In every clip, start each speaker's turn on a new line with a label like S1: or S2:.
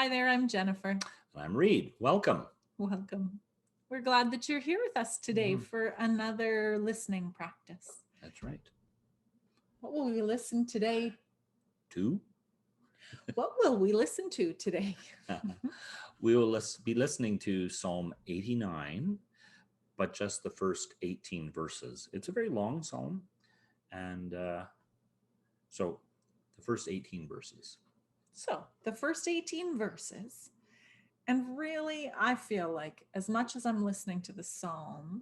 S1: Hi there, I'm Jennifer.
S2: And I'm Reed. Welcome.
S1: Welcome. We're glad that you're here with us today
S2: Mhm.
S1: for another listening practice.
S2: That's right.
S1: What will we listen today?
S2: Two.
S1: What will we listen to today?
S2: We will be listening to Psalm 89, but just the first 18 verses. It's a very long psalm. And so the first 18 verses.
S1: So, the first 18 verses. And really, I feel like as much as I'm listening to the psalm,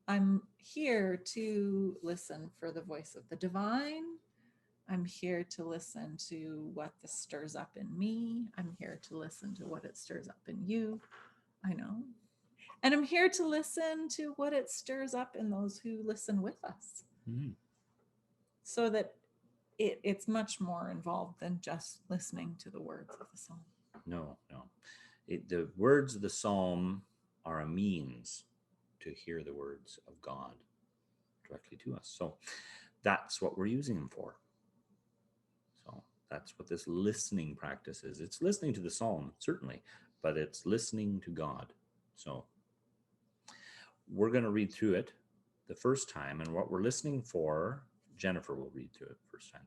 S1: I'm here to listen for the voice of the divine. I'm here to listen to what this stirs up in me. I'm here to listen to what it stirs up in you. I know. And I'm here to listen to what it stirs up in those who listen with us
S2: Mhm.
S1: so that it's much more involved than just listening to the words of the song.
S2: No, no. The words of the psalm are a means to hear the words of God directly to us. So that's what we're using them for. So that's what this listening practice is. It's listening to the psalm, certainly, but it's listening to God. So we're going to read through it the first time, and what we're listening for, Jennifer will read through it first time.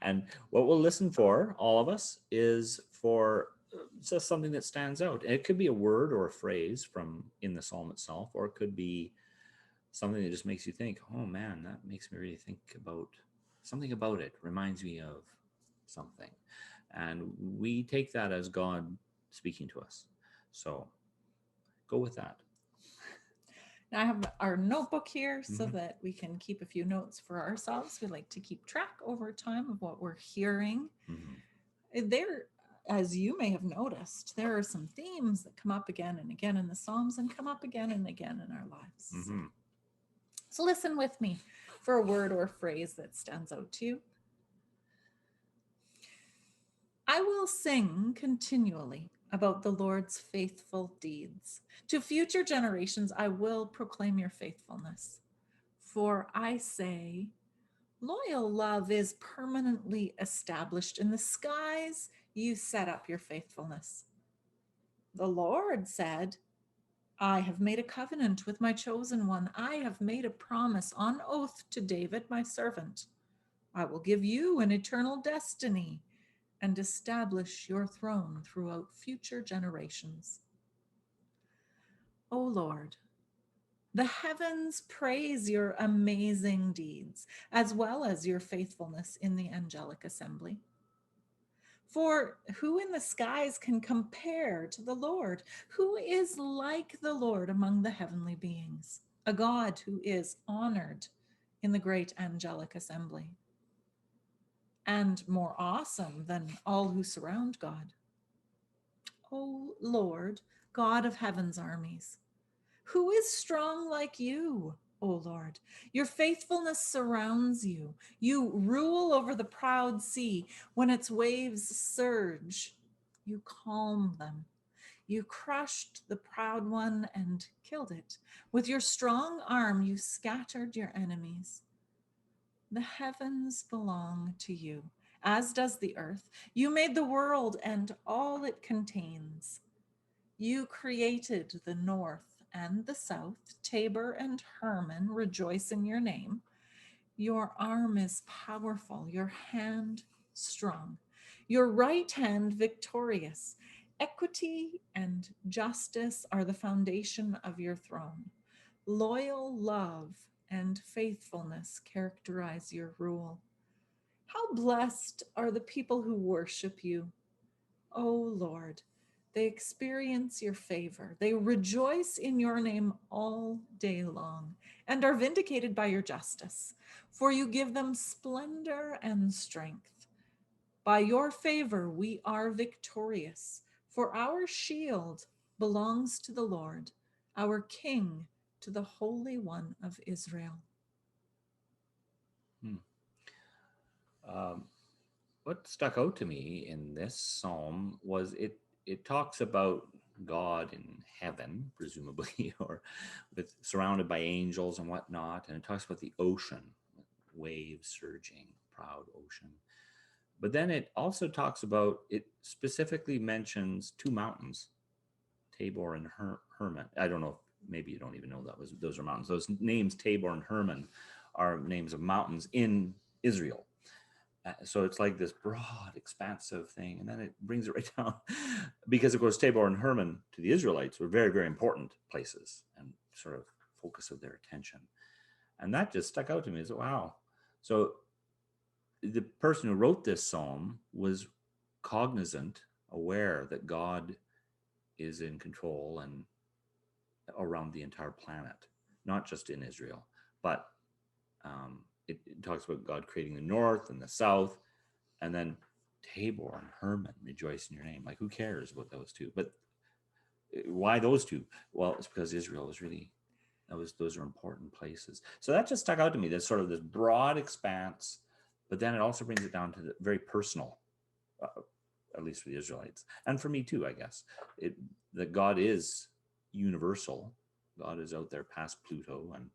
S2: And what we'll listen for, all of us, is for just something that stands out. It could be a word or a phrase from in the psalm itself, or it could be something that just makes you think, oh man, that makes me really think about something about it, reminds me of something. And we take that as God speaking to us. So go with that.
S1: Now, I have our notebook here so
S2: Mm-hmm.
S1: that we can keep a few notes for ourselves. We like to keep track over time of what we're hearing.
S2: Mm-hmm.
S1: There, as you may have noticed, there are some themes that come up again and again in the Psalms and come up again and again in our lives.
S2: Mm-hmm.
S1: So listen with me for a word or phrase that stands out to you. I will sing continually about the Lord's faithful deeds. To future generations, I will proclaim your faithfulness. For I say, loyal love is permanently established in the skies. You set up your faithfulness. The Lord said, I have made a covenant with my chosen one. I have made a promise on oath to David, my servant. I will give you an eternal destiny and establish your throne throughout future generations. O Lord, the heavens praise your amazing deeds, as well as your faithfulness in the angelic assembly. For who in the skies can compare to the Lord? Who is like the Lord among the heavenly beings? A God who is honored in the great angelic assembly and more awesome than all who surround God. O Lord, God of heaven's armies, who is strong like you, O Lord? Your faithfulness surrounds you. You rule over the proud sea. When its waves surge, you calm them. You crushed the proud one and killed it. With your strong arm, you scattered your enemies. The heavens belong to you, as does the earth. You made the world and all it contains. You created the north and the south. Tabor and Hermon rejoice in your name. Your arm is powerful, your hand strong, your right hand victorious. Equity and justice are the foundation of your throne. Loyal love and faithfulness characterize your rule. How blessed are the people who worship you, O Lord. They experience your favor. They rejoice in your name all day long and are vindicated by your justice. For you give them splendor and strength. By your favor, we are victorious. For our shield belongs to the Lord, our King, to the Holy One of Israel.
S2: Hmm. Um, what stuck out to me in this psalm was it talks about God in heaven, presumably, or with surrounded by angels and whatnot, and it talks about the ocean, waves surging, proud ocean. But then it also talks about, it specifically mentions two mountains, Tabor and Hermon. I don't know, maybe you don't even know those are mountains. Those names, Tabor and Hermon, are names of mountains in Israel. So it's like this broad, expansive thing, and then it brings it right down, because of course Tabor and Hermon to the Israelites were very, very important places and sort of focus of their attention. And that just stuck out to me as, wow. So the person who wrote this psalm was cognizant, aware that God is in control and around the entire planet, not just in Israel, but it talks about God creating the north and the south, and then Tabor and Hermon rejoice in your name. Like, who cares about those two? But why those two? Well, it's because Israel was really, those are important places. So that just stuck out to me. There's sort of this broad expanse, but then it also brings it down to the very personal, at least for the Israelites, and for me too, I guess. That God is universal. God is out there past Pluto, and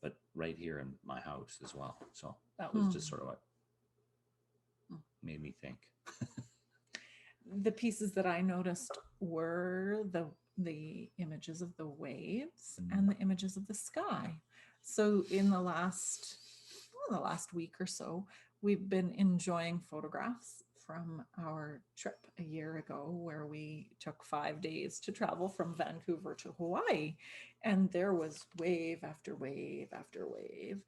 S2: but right here in my house as well. So that was just sort of what made me think.
S1: The pieces that I noticed were the images of the waves and the images of the sky. So in the last week or so, we've been enjoying photographs from our trip a year ago, where we took 5 days to travel from Vancouver to Hawaii. And there was wave after wave after wave,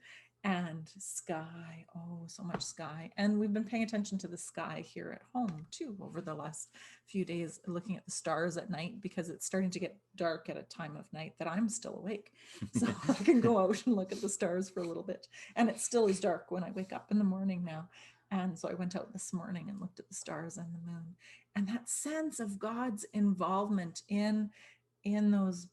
S1: and sky, oh, so much sky. And we've been paying attention to the sky here at home too over the last few days, looking at the stars at night, because it's starting to get dark at a time of night that I'm still awake. So I can go out and look at the stars for a little bit. And it still is dark when I wake up in the morning now. And so I went out this morning and looked at the stars and the moon. And that sense of God's involvement in those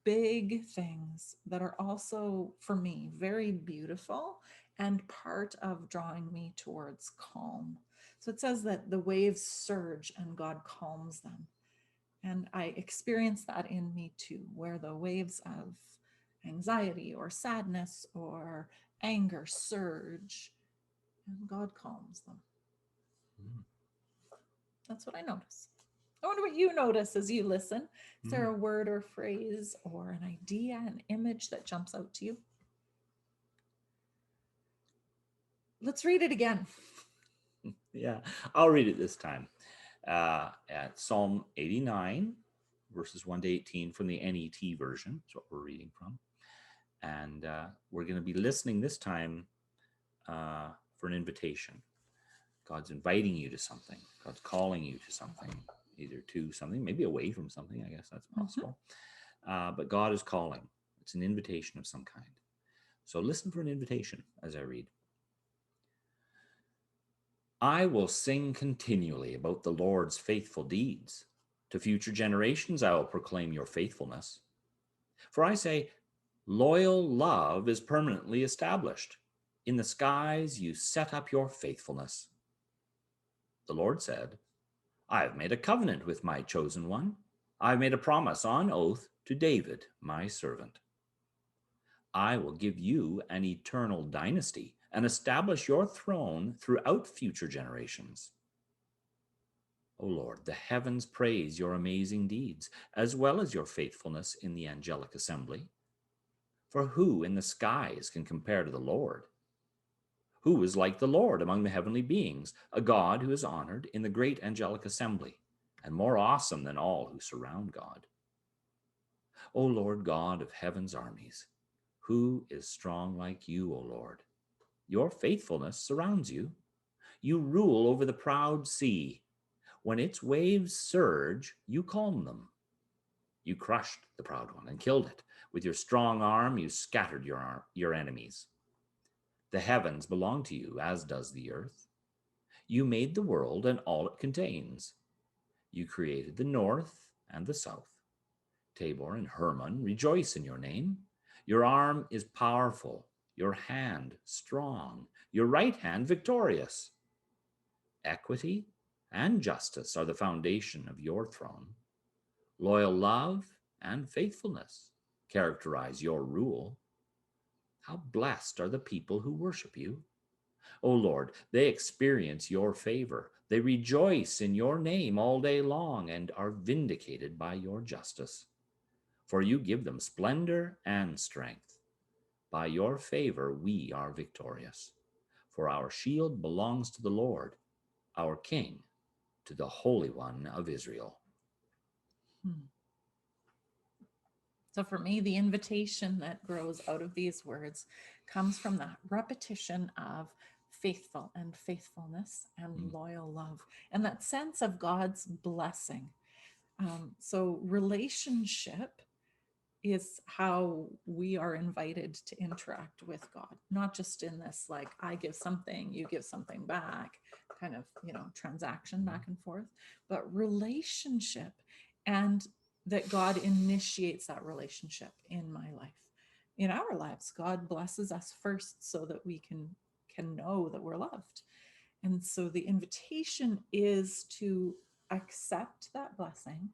S1: big things that are also, for me, very beautiful and part of drawing me towards calm. So it says that the waves surge and God calms them. And I experience that in me too, where the waves of anxiety or sadness or anger surge and God calms them. That's what I notice. I wonder what you notice as you listen. Is there a word or phrase or an idea, an image that jumps out to you? Let's read it again.
S2: Yeah, I'll read it this time. At Psalm 89, verses 1 to 18 from the NET version. That's what we're reading from. And we're going to be listening this time for an invitation. God's inviting you to something. God's calling you to something, either to something, maybe away from something. I guess that's possible. But God is calling. It's an invitation of some kind. So listen for an invitation as I read. I will sing continually about the Lord's faithful deeds. To future generations, I will proclaim your faithfulness. For I say, loyal love is permanently established. In the skies, you set up your faithfulness. The Lord said, I have made a covenant with my chosen one. I have made a promise on oath to David, my servant. I will give you an eternal dynasty and establish your throne throughout future generations. O Lord, the heavens praise your amazing deeds, as well as your faithfulness in the angelic assembly. For who in the skies can compare to the Lord? Who is like the Lord among the heavenly beings, a God who is honored in the great angelic assembly, and more awesome than all who surround God? O Lord God of heaven's armies, who is strong like you, O Lord? Your faithfulness surrounds you. You rule over the proud sea. When its waves surge, you calm them. You crushed the proud one and killed it. With your strong arm, you scattered your enemies. The heavens belong to you, as does the earth. You made the world and all it contains. You created the north and the south. Tabor and Hermon rejoice in your name. Your arm is powerful, your hand strong, your right hand victorious. Equity and justice are the foundation of your throne. Loyal love and faithfulness characterize your rule. How blessed are the people who worship you. O Lord, they experience your favor. They rejoice in your name all day long and are vindicated by your justice. For you give them splendor and strength. By your favor, we are victorious. For our shield belongs to the Lord, our King, to the Holy One of Israel.
S1: Hmm. So for me, the invitation that grows out of these words comes from the repetition of faithful and faithfulness and
S2: Mm,
S1: loyal love and that sense of God's blessing. So relationship is how we are invited to interact with God, not just in this like I give something, you give something back kind of, transaction
S2: mm,
S1: back and forth, but relationship, and that God initiates that relationship in my life. In our lives, God blesses us first so that we can know that we're loved. And so the invitation is to accept that blessing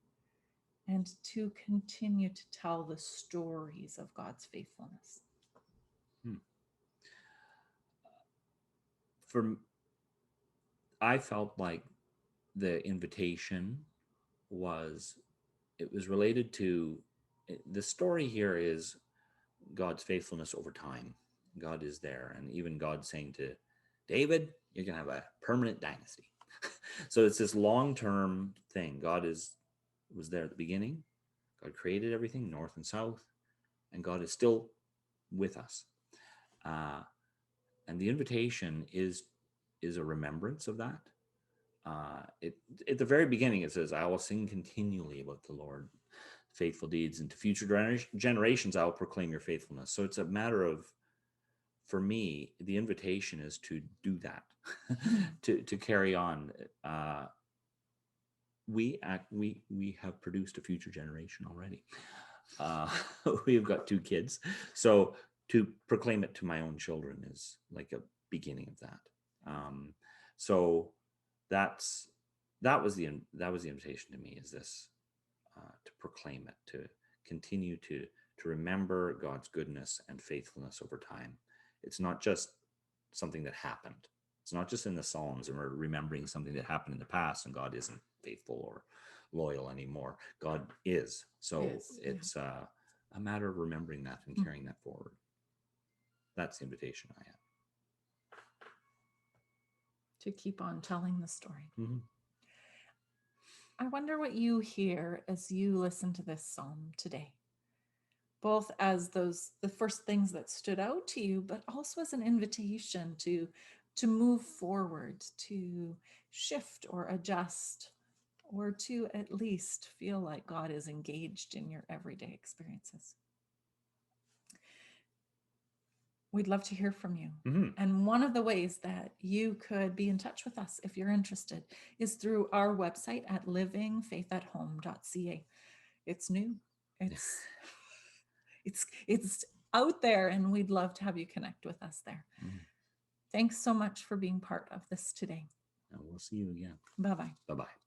S1: and to continue to tell the stories of God's faithfulness.
S2: mm. For I felt like the invitation was it was related to the story here is God's faithfulness over time. God is there, and even God saying to David, "You're going to have a permanent dynasty." So it's this long-term thing. God is was there at the beginning. God created everything, north and south, and God is still with us. Uh, and the invitation is a remembrance of that. It at the very beginning it says, "I will sing continually about the Lord, faithful deeds, and to future generations I will proclaim your faithfulness." So it's a matter of, for me, the invitation is to do that,
S1: Hmm.
S2: to carry on. Uh, we have produced a future generation already. Uh, we've got 2 kids, so to proclaim it to my own children is like a beginning of that. So that's that was the invitation to me, is this, to proclaim it, to continue to remember God's goodness and faithfulness over time. It's not just something that happened. It's not just in the Psalms and we're remembering something that happened in the past and God isn't faithful or loyal anymore. God is. So
S1: Is, yeah.
S2: it's a matter of remembering that and
S1: Hmm.
S2: carrying that forward. That's the invitation I have.
S1: To keep on telling the story.
S2: Mm-hmm.
S1: I wonder what you hear as you listen to this psalm today, both as the first things that stood out to you, but also as an invitation to move forward, to shift or adjust, or to at least feel like God is engaged in your everyday experiences. We'd love to hear from you.
S2: Mm-hmm.
S1: And one of the ways that you could be in touch with us if you're interested is through our website at livingfaithathome.ca. It's new. It's out there, and we'd love to have you connect with us there.
S2: Mm-hmm.
S1: Thanks so much for being part of this today.
S2: And we'll see you again.
S1: Bye-bye.
S2: Bye bye.